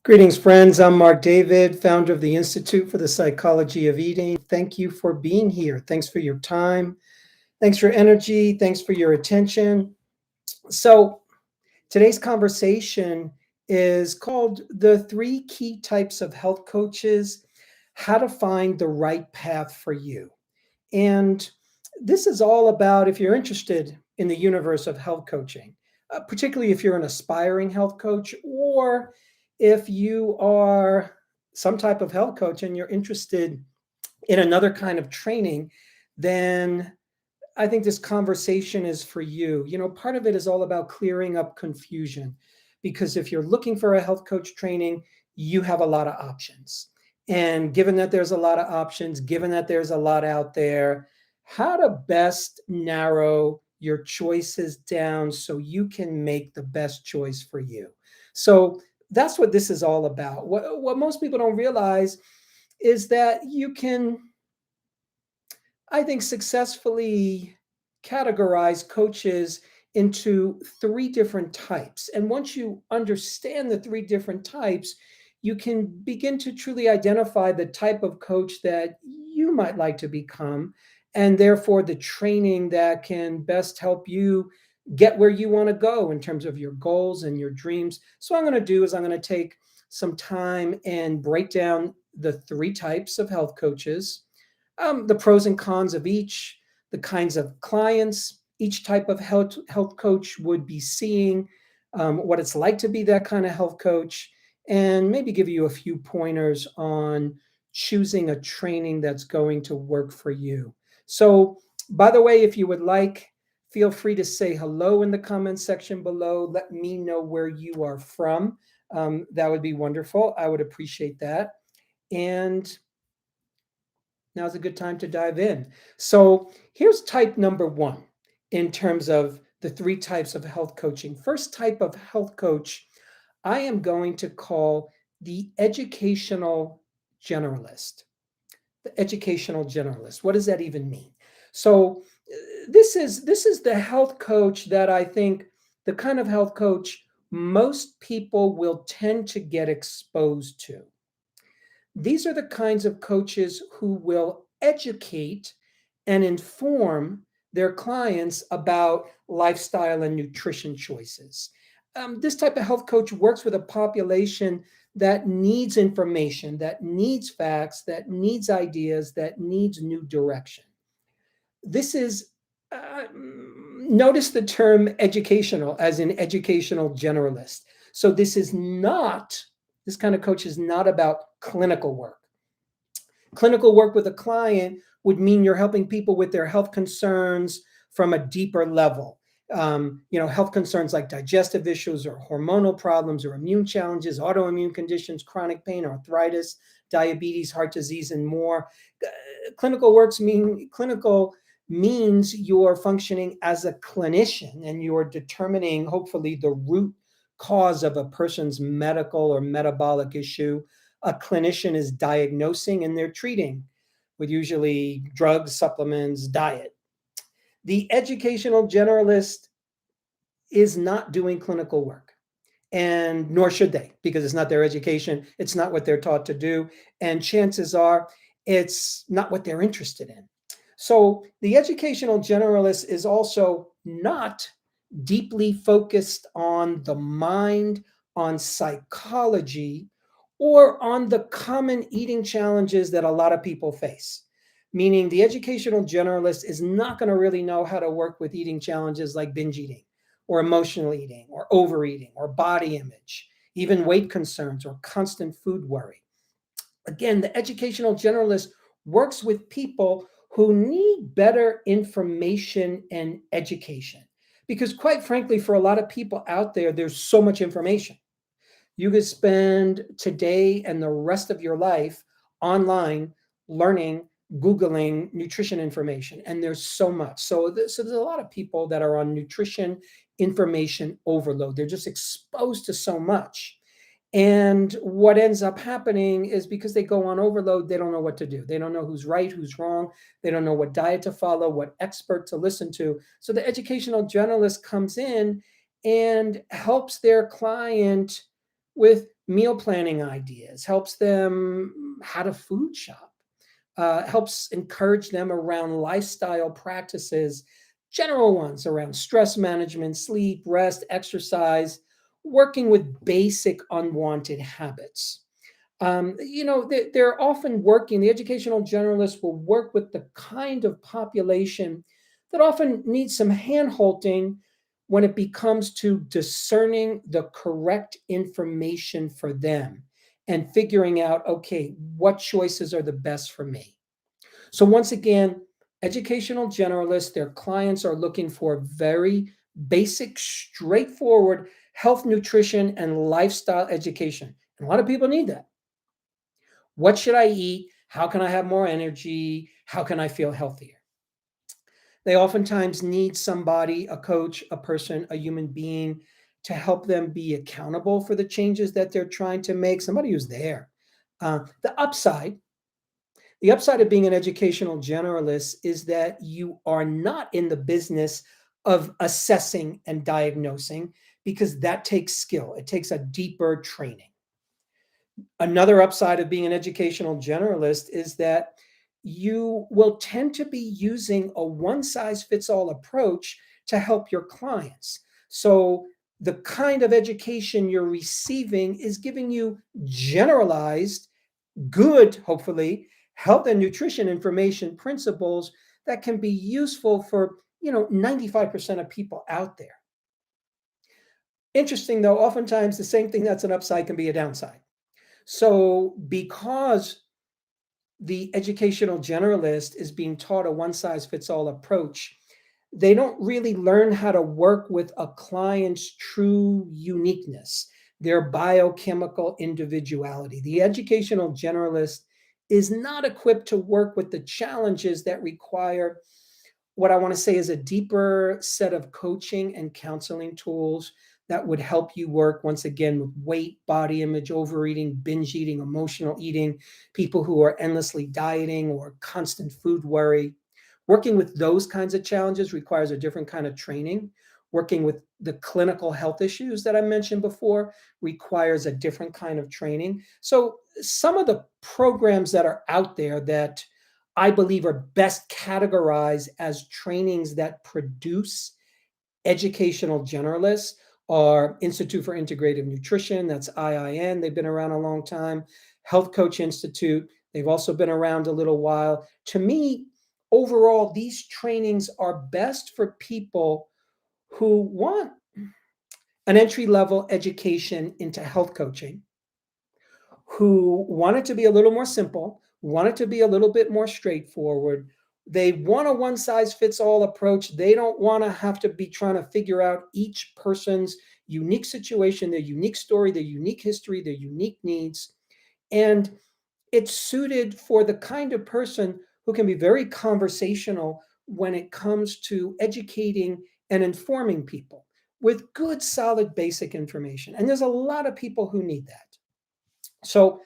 Greetings, friends. I'm Marc David, founder of the Institute for the Psychology of Eating. Thank you for being here. Thanks for your time. Thanks for your energy. Thanks for your attention. So, today's conversation is called The Three Key Types of Health Coaches: How to Find the Right Path for You. And this is all about if you're interested in the universe of health coaching, particularly if you're an aspiring health coach or if you are some type of health coach and you're interested in another kind of training, then I think this conversation is for you. Part of it is all about clearing up confusion because if you're looking for a health coach training, you have a lot of options. And given that there's a lot of options, given that there's a lot out there, how to best narrow your choices down so you can make the best choice for you. So that's what this is all about. What most people don't realize is that you can, I think, successfully categorize coaches into three different types. And once you understand the three different types, you can begin to truly identify the type of coach that you might like to become, and therefore the training that can best help you get where you want to go in terms of your goals and your dreams. So, what I'm going to do is I'm going to take some time and break down the three types of health coaches, the pros and cons of each, the kinds of clients each type of health coach would be seeing, what it's like to be that kind of health coach, and maybe give you a few pointers on choosing a training that's going to work for you. So, by the way, if you would like, feel free to say hello in the comments section below. Let me know where you are from. That would be wonderful. I would appreciate that. And now's a good time to dive in. So here's type number one in terms of the three types of health coaching. First type of health coach, I am going to call the educational generalist. The educational generalist. What does that even mean? So this is the health coach that I think the kind of health coach most people will tend to get exposed to. These are the kinds of coaches who will educate and inform their clients about lifestyle and nutrition choices. This type of health coach works with a population that needs information, that needs facts, that needs ideas, that needs new direction. This is, notice the term educational as in educational generalist. So this kind of coach is not about clinical work. Clinical work with a client would mean you're helping people with their health concerns from a deeper level. Health concerns like digestive issues or hormonal problems or immune challenges, autoimmune conditions, chronic pain, arthritis, diabetes, heart disease, and more. Clinical means you're functioning as a clinician and you're determining, hopefully, the root cause of a person's medical or metabolic issue. A clinician is diagnosing and they're treating with usually drugs, supplements, diet. The educational generalist is not doing clinical work, and nor should they, because it's not their education. It's not what they're taught to do. And chances are it's not what they're interested in. So the educational generalist is also not deeply focused on the mind, on psychology, or on the common eating challenges that a lot of people face. Meaning, the educational generalist is not going to really know how to work with eating challenges like binge eating, or emotional eating, or overeating, or body image, even weight concerns, or constant food worry. Again, the educational generalist works with people who need better information and education. Because, quite frankly, for a lot of people out there, there's so much information. You could spend today and the rest of your life online learning, Googling nutrition information, and there's so much. So there's a lot of people that are on nutrition information overload. They're just exposed to so much. And what ends up happening is because they go on overload, they don't know what to do. They don't know who's right, who's wrong. They don't know what diet to follow, what expert to listen to. So the educational generalist comes in and helps their client with meal planning ideas, helps them how to food shop, helps encourage them around lifestyle practices, general ones around stress management, sleep, rest, exercise, working with basic unwanted habits. They're often working, the educational generalists will work with the kind of population that often needs some hand holding when it becomes to discerning the correct information for them and figuring out, okay, what choices are the best for me. So, once again, educational generalists, their clients are looking for very basic, straightforward health, nutrition, and lifestyle education. And a lot of people need that. What should I eat? How can I have more energy? How can I feel healthier? They oftentimes need somebody, a coach, a person, a human being to help them be accountable for the changes that they're trying to make, somebody who's there. The upside, the upside of being an educational generalist is that you are not in the business of assessing and diagnosing because that takes skill. It takes a deeper training. Another upside of being an educational generalist is that you will tend to be using a one size fits all approach to help your clients. So, the kind of education you're receiving is giving you generalized, good, hopefully, health and nutrition information principles that can be useful for 95% of people out there. Interesting though, oftentimes the same thing that's an upside can be a downside. So, because the educational generalist is being taught a one size fits all approach, they don't really learn how to work with a client's true uniqueness, their biochemical individuality. The educational generalist is not equipped to work with the challenges that require what I want to say is a deeper set of coaching and counseling tools that would help you work once again with weight, body image, overeating, binge eating, emotional eating, people who are endlessly dieting or constant food worry. Working with those kinds of challenges requires a different kind of training. Working with the clinical health issues that I mentioned before requires a different kind of training. So, some of the programs that are out there that I believe are best categorized as trainings that produce educational generalists are Institute for Integrative Nutrition, that's IIN, they've been around a long time, Health Coach Institute, they've also been around a little while. To me, overall, these trainings are best for people who want an entry level education into health coaching, who want it to be a little more simple, want it to be a little bit more straightforward. They want a one size fits all approach. They don't want to have to be trying to figure out each person's unique situation, their unique story, their unique history, their unique needs. And it's suited for the kind of person who can be very conversational when it comes to educating and informing people with good, solid, basic information. And there's a lot of people who need that. So,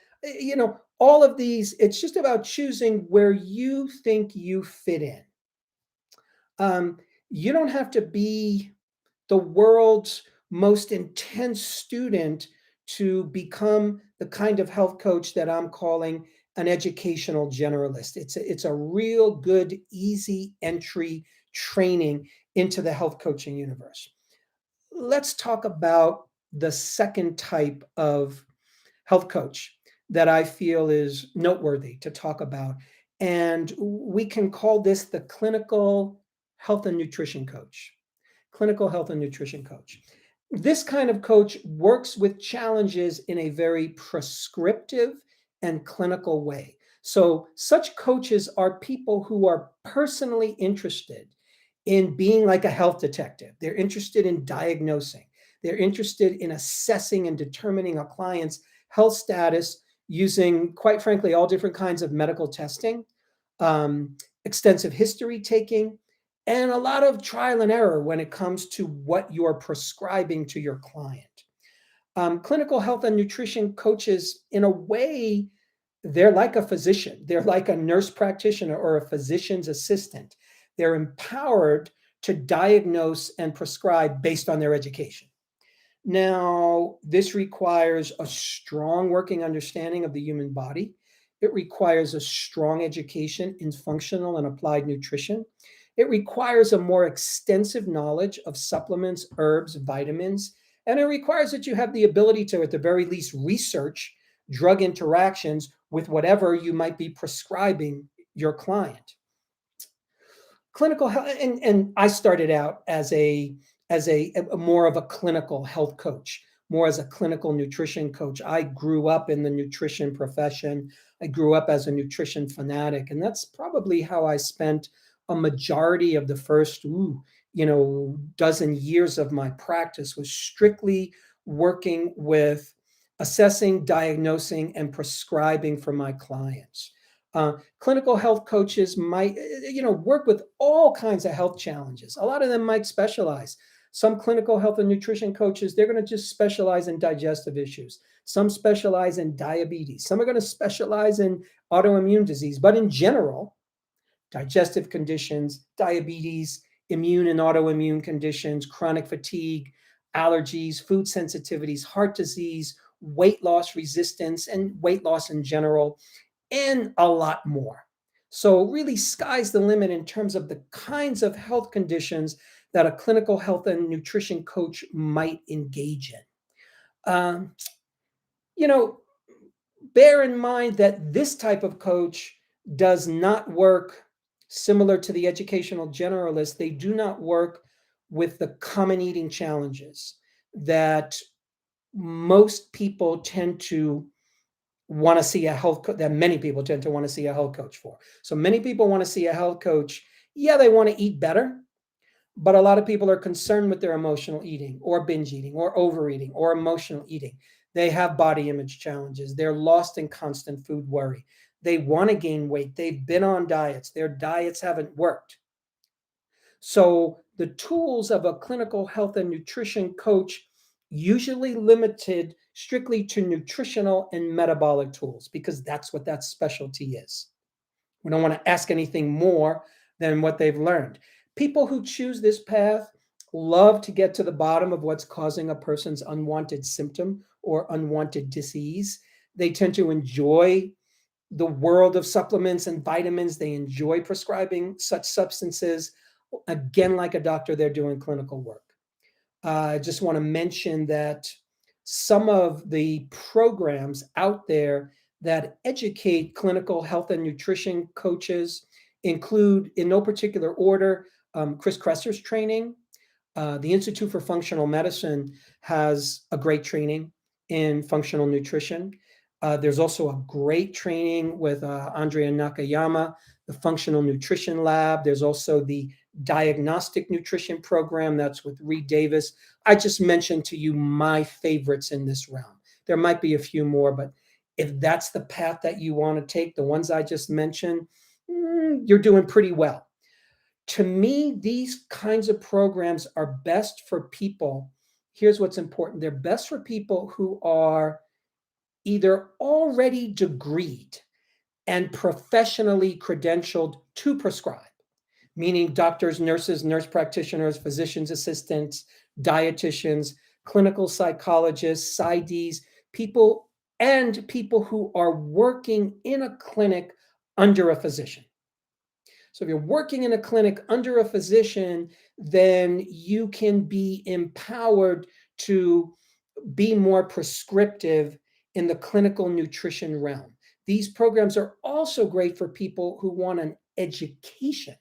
all of these, it's just about choosing where you think you fit in. You don't have to be the world's most intense student to become the kind of health coach that I'm calling an educational generalist. It's a real good, easy entry training into the health coaching universe. Let's talk about the second type of health coach that I feel is noteworthy to talk about. And we can call this the clinical health and nutrition coach. Clinical health and nutrition coach. This kind of coach works with challenges in a very prescriptive and clinical way. So, such coaches are people who are personally interested in being like a health detective. They're interested in diagnosing, they're interested in assessing and determining a client's health status using, quite frankly, all different kinds of medical testing, extensive history taking, and a lot of trial and error when it comes to what you're prescribing to your client. Clinical health and nutrition coaches, in a way, they're like a physician. They're like a nurse practitioner or a physician's assistant. They're empowered to diagnose and prescribe based on their education. Now, this requires a strong working understanding of the human body. It requires a strong education in functional and applied nutrition. It requires a more extensive knowledge of supplements, herbs, vitamins, and it requires that you have the ability to, at the very least, research drug interactions with whatever you might be prescribing your client. Clinical health, and I started out as a more of a clinical health coach, more as a clinical nutrition coach. I grew up in the nutrition profession. I grew up as a nutrition fanatic, and that's probably how I spent a majority of the first dozen years of my practice, was strictly working with assessing, diagnosing, and prescribing for my clients. Clinical health coaches might, work with all kinds of health challenges. A lot of them might specialize. Some clinical health and nutrition coaches, they're going to just specialize in digestive issues. Some specialize in diabetes. Some are going to specialize in autoimmune disease. But in general, digestive conditions, diabetes, immune and autoimmune conditions, chronic fatigue, allergies, food sensitivities, heart disease, weight loss resistance, and weight loss in general, and a lot more. So, really, sky's the limit in terms of the kinds of health conditions that a clinical health and nutrition coach might engage in. You know, Bear in mind that this type of coach does not work similar to the educational generalist. They do not work with the common eating challenges that most people tend to want to see a health that many people tend to want to see a health coach for. So many people want to see a health coach. Yeah, they want to eat better, but a lot of people are concerned with their emotional eating or binge eating or overeating or emotional eating. They have body image challenges. They're lost in constant food worry. They want to gain weight. They've been on diets. Their diets haven't worked. So the tools of a clinical health and nutrition coach usually limited strictly to nutritional and metabolic tools because that's what that specialty is. We don't want to ask anything more than what they've learned. People who choose this path love to get to the bottom of what's causing a person's unwanted symptom or unwanted disease. They tend to enjoy the world of supplements and vitamins. They enjoy prescribing such substances. Again, like a doctor, they're doing clinical work. I just want to mention that some of the programs out there that educate clinical health and nutrition coaches include, in no particular order, Chris Kresser's training. The Institute for Functional Medicine has a great training in functional nutrition. There's also a great training with Andrea Nakayama, the Functional Nutrition Lab. There's also the Diagnostic Nutrition Program, that's with Reed Davis. I just mentioned to you my favorites in this realm. There might be a few more, but if that's the path that you want to take, the ones I just mentioned, you're doing pretty well. To me, these kinds of programs are best for people. Here's what's important. They're best for people who are either already degreed and professionally credentialed to prescribe, meaning doctors, nurses, nurse practitioners, physician's assistants, dietitians, clinical psychologists, PsyDs, people who are working in a clinic under a physician. So if you're working in a clinic under a physician, then you can be empowered to be more prescriptive in the clinical nutrition realm. These programs are also great for people who want an education.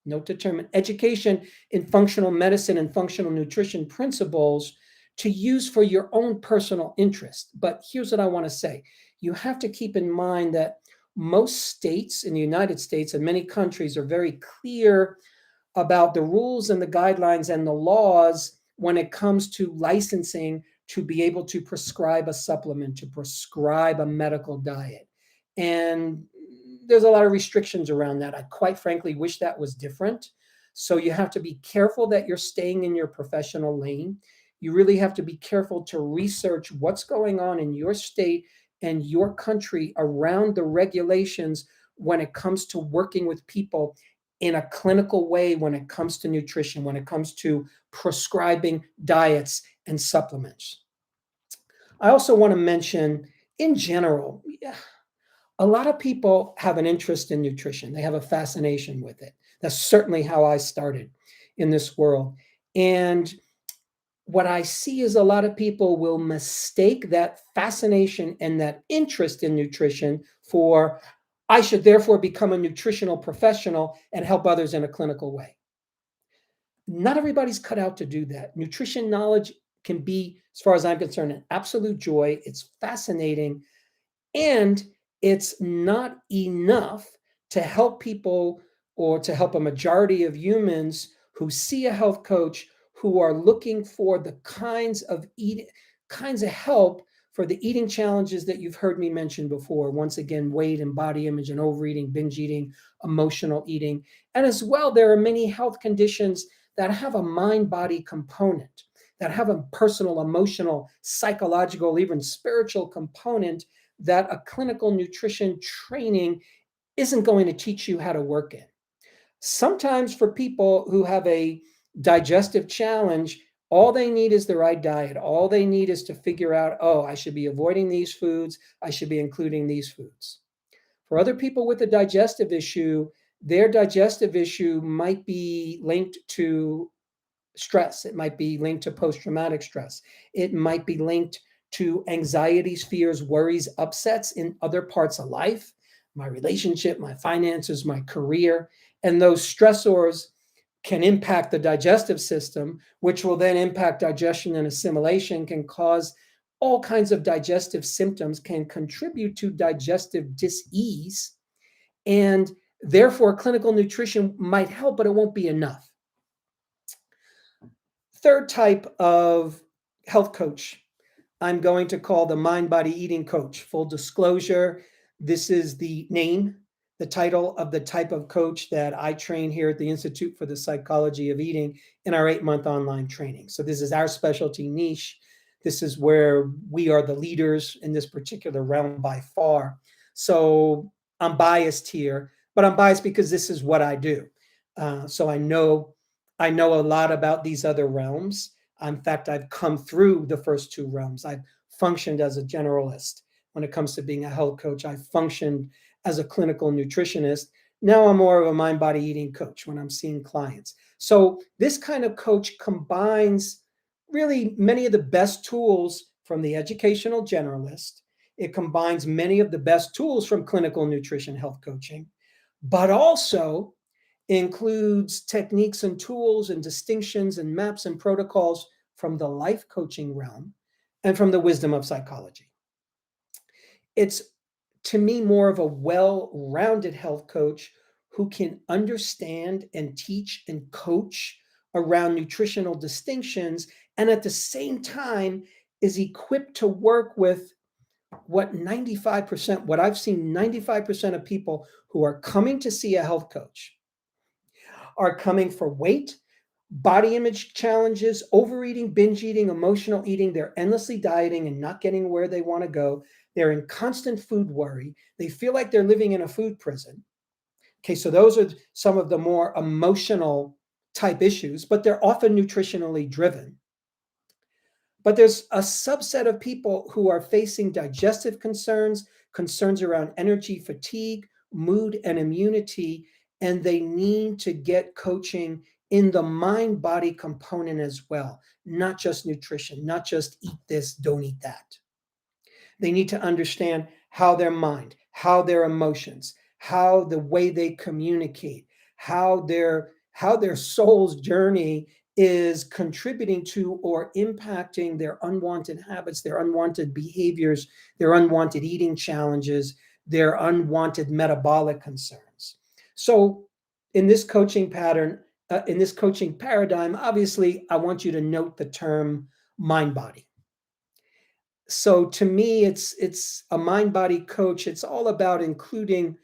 Note the term education in functional medicine and functional nutrition principles to use for your own personal interest. But here's what I want to say. You have to keep in mind that most states in the United States and many countries are very clear about the rules and the guidelines and the laws when it comes to licensing to be able to prescribe a supplement, to prescribe a medical diet. And there's a lot of restrictions around that. I quite frankly wish that was different. So you have to be careful that you're staying in your professional lane. You really have to be careful to research what's going on in your state and your country around the regulations when it comes to working with people in a clinical way, when it comes to nutrition, when it comes to prescribing diets and supplements. I also want to mention, in general, a lot of people have an interest in nutrition. They have a fascination with it. That's certainly how I started in this world. And what I see is a lot of people will mistake that fascination and that interest in nutrition for, I should therefore become a nutritional professional and help others in a clinical way. Not everybody's cut out to do that. Nutrition knowledge can be, as far as I'm concerned, an absolute joy. It's fascinating, and it's not enough to help people or to help a majority of humans who see a health coach who are looking for the kinds of help for the eating challenges that you've heard me mention before. Once again, weight and body image and overeating, binge eating, emotional eating. And as well, there are many health conditions that have a mind-body component, that have a personal, emotional, psychological, even spiritual component that a clinical nutrition training isn't going to teach you how to work in. Sometimes for people who have a digestive challenge, all they need is the right diet. All they need is to figure out, oh, I should be avoiding these foods. I should be including these foods. For other people with a digestive issue, their digestive issue might be linked to stress. It might be linked to post-traumatic stress. It might be linked to anxieties, fears, worries, upsets in other parts of life, my relationship, my finances, my career. And those stressors can impact the digestive system, which will then impact digestion and assimilation, can cause all kinds of digestive symptoms, can contribute to digestive dis-ease. And therefore, clinical nutrition might help, but it won't be enough. Third type of health coach, I'm going to call the mind, body, eating coach. Full disclosure, this is the name, the title of the type of coach that I train here at the Institute for the Psychology of Eating in our 8-month online training. So this is our specialty niche. This is where we are the leaders in this particular realm by far. So I'm biased here, but I'm biased because this is what I do. So I know a lot about these other realms. In fact, I've come through the first two realms. I've functioned as a generalist when it comes to being a health coach. I functioned as a clinical nutritionist. Now I'm more of a mind, body, eating coach when I'm seeing clients. So this kind of coach combines really many of the best tools from the Educational Generalist. It combines many of the best tools from clinical nutrition health coaching, but also includes techniques and tools and distinctions and maps and protocols from the life coaching realm and from the wisdom of psychology. It's, to me, more of a well-rounded health coach who can understand and teach and coach around nutritional distinctions, and at the same time is equipped to work with what I've seen 95% of people who are coming to see a health coach are coming for weight, body image challenges, overeating, binge eating, emotional eating. They're endlessly dieting and not getting where they want to go. They're in constant food worry. They feel like they're living in a food prison. Okay, so those are some of the more emotional type issues, but they're often nutritionally driven. But there's a subset of people who are facing digestive concerns, concerns around energy, fatigue, mood, and immunity, and they need to get coaching in the mind body component as well, not just nutrition, not just eat this, don't eat that. They need to understand how their mind, how their emotions, how the way they communicate, how their soul's journey is contributing to or impacting their unwanted habits, their unwanted behaviors, their unwanted eating challenges, their unwanted metabolic concerns. So in this coaching paradigm, obviously, I want you to note the term mind body. So to me, it's a mind body coach. It's all about including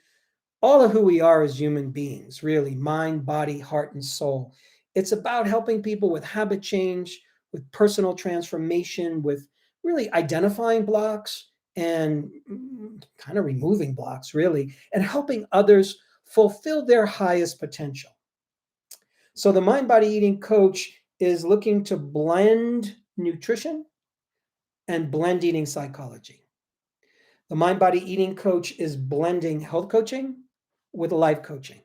all of who we are as human beings, really, mind, body, heart, and soul. It's about helping people with habit change, with personal transformation, with really identifying blocks and kind of removing blocks, really, and helping others fulfill their highest potential. So the mind, body, eating coach is looking to blend nutrition, and blend eating psychology. The Mind Body Eating Coach is blending health coaching with life coaching.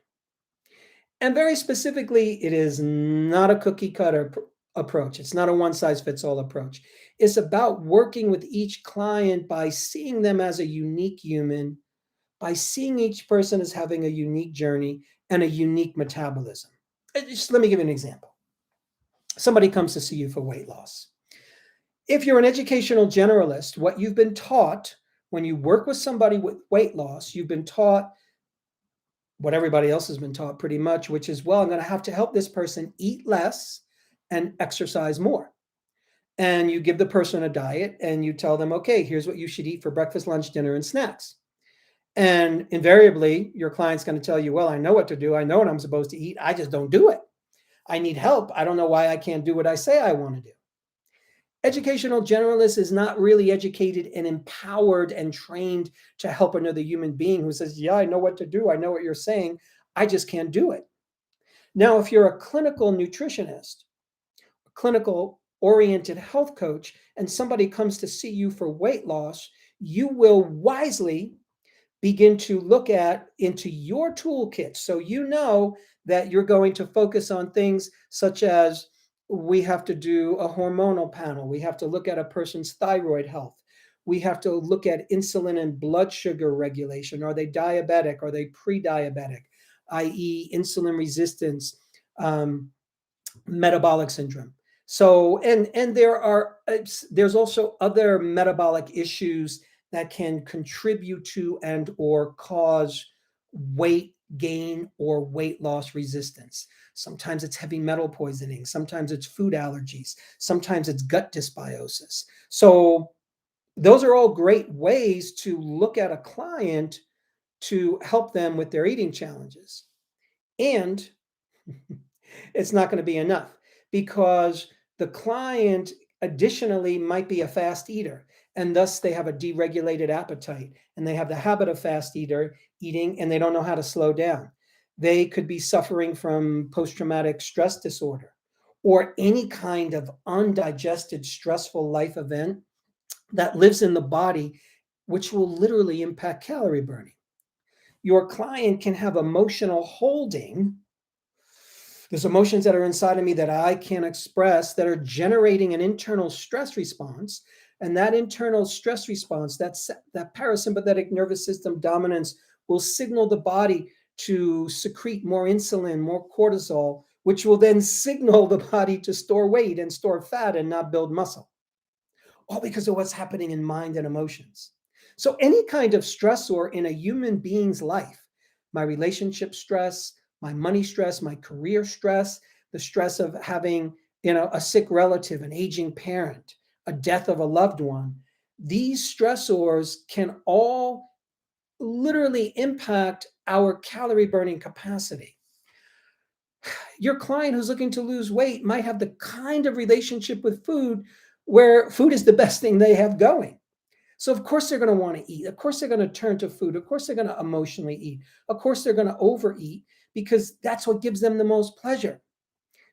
And very specifically, it is not a cookie cutter approach. It's not a one size fits all approach. It's about working with each client by seeing them as a unique human, by seeing each person as having a unique journey and a unique metabolism. Just let me give you an example. Somebody comes to see you for weight loss. If you're an educational generalist, what you've been taught when you work with somebody with weight loss, you've been taught what everybody else has been taught pretty much, which is, well, I'm going to have to help this person eat less and exercise more. And you give the person a diet and you tell them, okay, here's what you should eat for breakfast, lunch, dinner, and snacks. And invariably, your client's going to tell you, well, I know what to do. I know what I'm supposed to eat. I just don't do it. I need help. I don't know why I can't do what I say I want to do. Educational generalist is not really educated and empowered and trained to help another human being who says, yeah, I know what to do. I know what you're saying. I just can't do it. Now, if you're a clinical nutritionist, a clinical oriented health coach, and somebody comes to see you for weight loss, you will wisely begin to look into your toolkit. So you know that you're going to focus on things such as, we have to do a hormonal panel. We have to look at a person's thyroid health. We have to look at insulin and blood sugar regulation. Are they diabetic? Are they pre-diabetic? i.e. insulin resistance, metabolic syndrome. So, and there's also other metabolic issues that can contribute to and or cause weight gain or weight loss resistance. Sometimes it's heavy metal poisoning, sometimes it's food allergies, sometimes it's gut dysbiosis. So those are all great ways to look at a client to help them with their eating challenges. And it's not going to be enough because the client additionally might be a fast eater and thus they have a deregulated appetite and they have the habit of eating and they don't know how to slow down. They could be suffering from post-traumatic stress disorder or any kind of undigested stressful life event that lives in the body, which will literally impact calorie burning. Your client can have emotional holding. There's emotions that are inside of me that I can't express that are generating an internal stress response. And that internal stress response, that parasympathetic nervous system dominance, will signal the body to secrete more insulin, more cortisol, which will then signal the body to store weight and store fat and not build muscle. All because of what's happening in mind and emotions. So any kind of stressor in a human being's life, my relationship stress, my money stress, my career stress, the stress of having, a sick relative, an aging parent, a death of a loved one, these stressors can all literally impact our calorie burning capacity. Your client who's looking to lose weight might have the kind of relationship with food where food is the best thing they have going. So of course they're going to want to eat. Of course they're going to turn to food. Of course they're going to emotionally eat. Of course they're going to overeat because that's what gives them the most pleasure.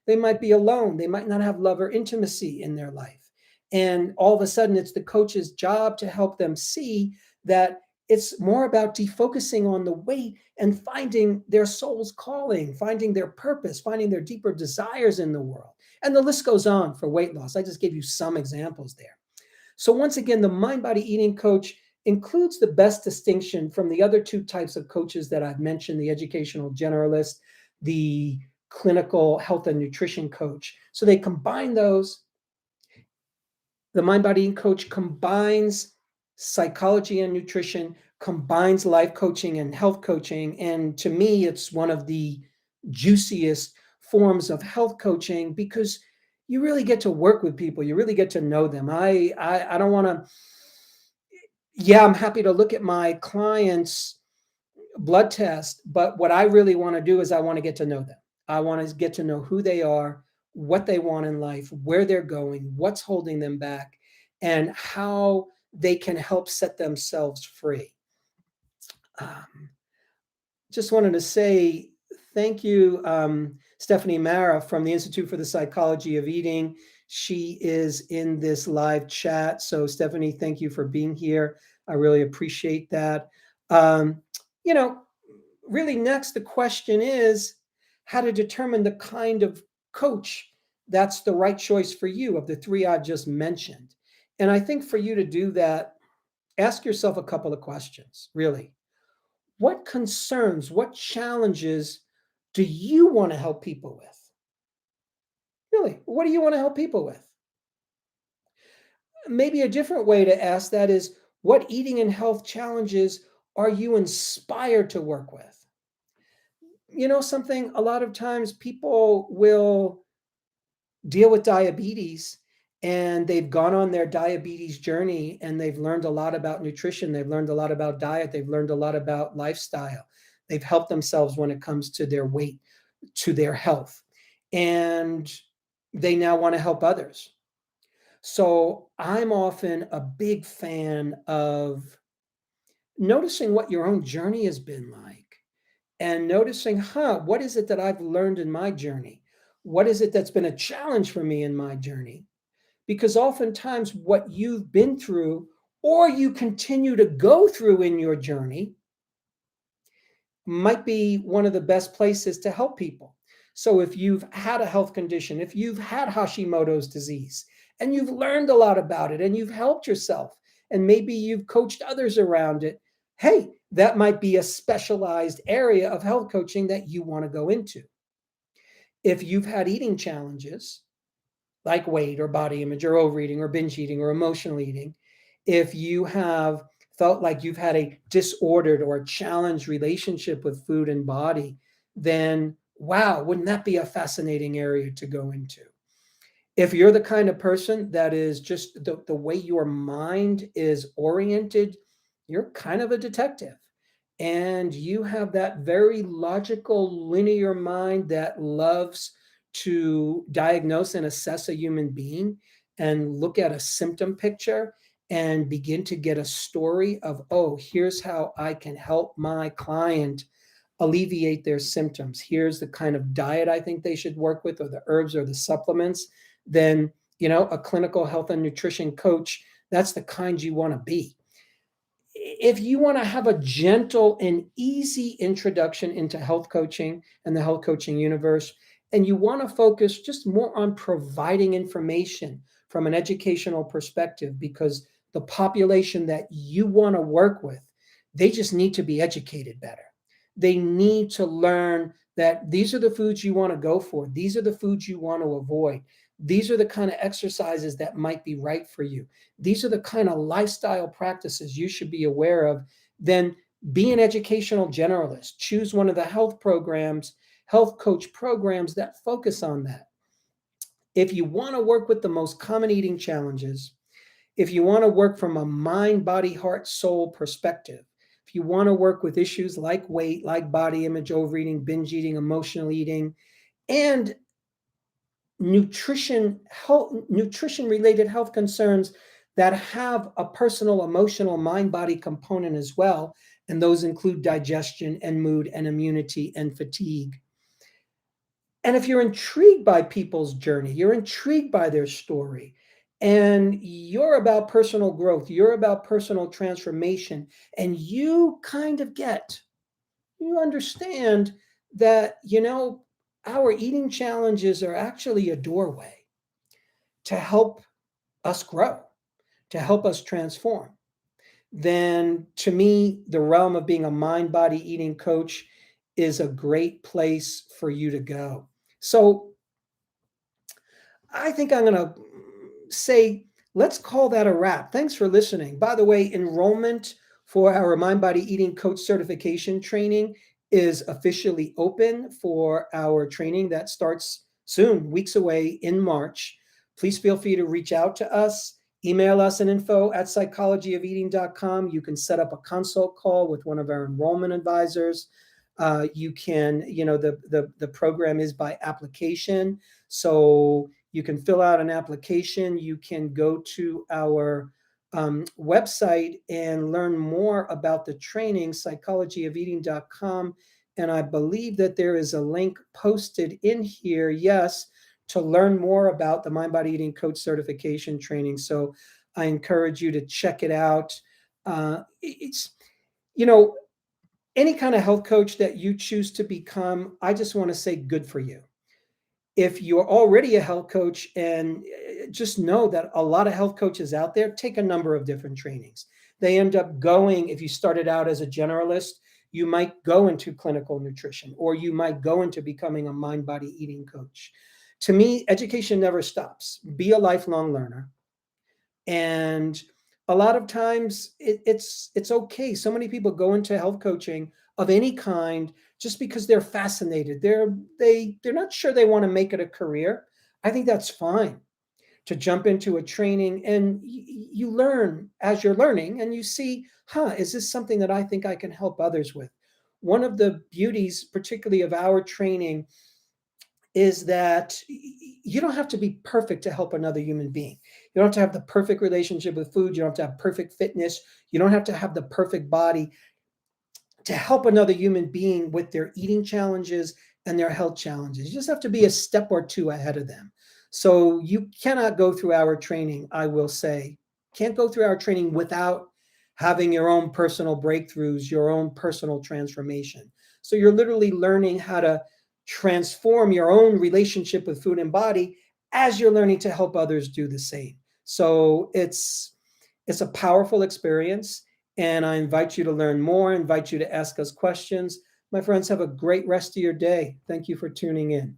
They might be alone. They might not have love or intimacy in their life. And all of a sudden it's the coach's job to help them see that it's more about defocusing on the weight and finding their soul's calling, finding their purpose, finding their deeper desires in the world. And the list goes on for weight loss. I just gave you some examples there. So once again, the Mind Body Eating Coach includes the best distinction from the other two types of coaches that I've mentioned, the Educational Generalist, the Clinical Health and Nutrition Coach. So they combine those. The Mind Body Eating Coach combines psychology and nutrition, combines life coaching and health coaching. And to me, it's one of the juiciest forms of health coaching because you really get to work with people. You really get to know them. I don't want to, yeah, I'm happy to look at my clients' blood test, but what I really want to do is I want to get to know them. I want to get to know who they are, what they want in life, where they're going, what's holding them back, and how they can help set themselves free. Just wanted to say thank you, Stephanie Mara from the Institute for the Psychology of Eating. She is in this live chat. So Stephanie, thank you for being here. I really appreciate that. Um, you know, really next, the question is how to determine the kind of coach that's the right choice for you of the three I've just mentioned. And I think for you to do that, ask yourself a couple of questions, really. What concerns, what challenges do you want to help people with? Really, what do you want to help people with? Maybe a different way to ask that is what eating and health challenges are you inspired to work with? Something a lot of times people will deal with diabetes and they've gone on their diabetes journey and they've learned a lot about nutrition, they've learned a lot about diet, they've learned a lot about lifestyle. They've helped themselves when it comes to their weight, to their health, and they now want to help others. So I'm often a big fan of noticing what your own journey has been like and noticing, what is it that I've learned in my journey? What is it that's been a challenge for me in my journey? Because oftentimes what you've been through or you continue to go through in your journey might be one of the best places to help people. So if you've had a health condition, if you've had Hashimoto's disease, and you've learned a lot about it and you've helped yourself, and maybe you've coached others around it, hey, that might be a specialized area of health coaching that you want to go into. If you've had eating challenges, like weight or body image or overeating or binge eating or emotional eating, if you have felt like you've had a disordered or a challenged relationship with food and body, then wow, wouldn't that be a fascinating area to go into? If you're the kind of person that is just the way your mind is oriented, you're kind of a detective. And you have that very logical, linear mind that loves to diagnose and assess a human being and look at a symptom picture and begin to get a story of, oh, here's how I can help my client alleviate their symptoms. Here's the kind of diet I think they should work with, or the herbs or the supplements. Then, a clinical health and nutrition coach, that's the kind you want to be. If you want to have a gentle and easy introduction into health coaching and the health coaching universe, and you want to focus just more on providing information from an educational perspective, because the population that you want to work with, they just need to be educated better. They need to learn that these are the foods you want to go for. These are the foods you want to avoid. These are the kind of exercises that might be right for you. These are the kind of lifestyle practices you should be aware of. Then be an educational generalist. Choose one of the health programs, health coach programs that focus on that. If you want to work with the most common eating challenges, if you want to work from a mind, body, heart, soul perspective, if you want to work with issues like weight, like body image, overeating, binge eating, emotional eating, and nutrition related health concerns that have a personal, emotional, mind body component as well, and those include digestion and mood and immunity and fatigue. And if you're intrigued by people's journey, you're intrigued by their story, and you're about personal growth, you're about personal transformation, and you understand that our eating challenges are actually a doorway to help us grow, to help us transform, then to me, the realm of being a mind body eating coach is a great place for you to go. So I think I'm going to say, let's call that a wrap. Thanks for listening. By the way, enrollment for our Mind Body Eating Coach certification training is officially open for our training that starts soon, weeks away in March. Please feel free to reach out to us. Email us at info@psychologyofeating.com. You can set up a consult call with one of our enrollment advisors. You can, the program is by application. So you can fill out an application. You can go to our website and learn more about the training, psychologyofeating.com. And I believe that there is a link posted in here, yes, to learn more about the Mind Body Eating Coach certification training. So I encourage you to check it out. It's, you know, any kind of health coach that you choose to become, I just want to say good for you. If you're already a health coach, and just know that a lot of health coaches out there take a number of different trainings. They end up going, if you started out as a generalist, you might go into clinical nutrition, or you might go into becoming a mind body eating coach. To me, education never stops. Be a lifelong learner. And a lot of times it's okay. So many people go into health coaching of any kind just because they're fascinated. They're not sure they want to make it a career. I think that's fine to jump into a training, and you learn as you're learning, and you see, is this something that I think I can help others with? One of the beauties, particularly of our training, is that you don't have to be perfect to help another human being. You don't have to have the perfect relationship with food. You don't have to have perfect fitness. You don't have to have the perfect body to help another human being with their eating challenges and their health challenges. You just have to be a step or two ahead of them. So you cannot go through our training, I will say, can't go through our training without having your own personal breakthroughs, your own personal transformation. So you're literally learning how to transform your own relationship with food and body as you're learning to help others do the same. So it's a powerful experience, and I invite you to learn more, invite you to ask us questions. My friends, have a great rest of your day. Thank you for tuning in.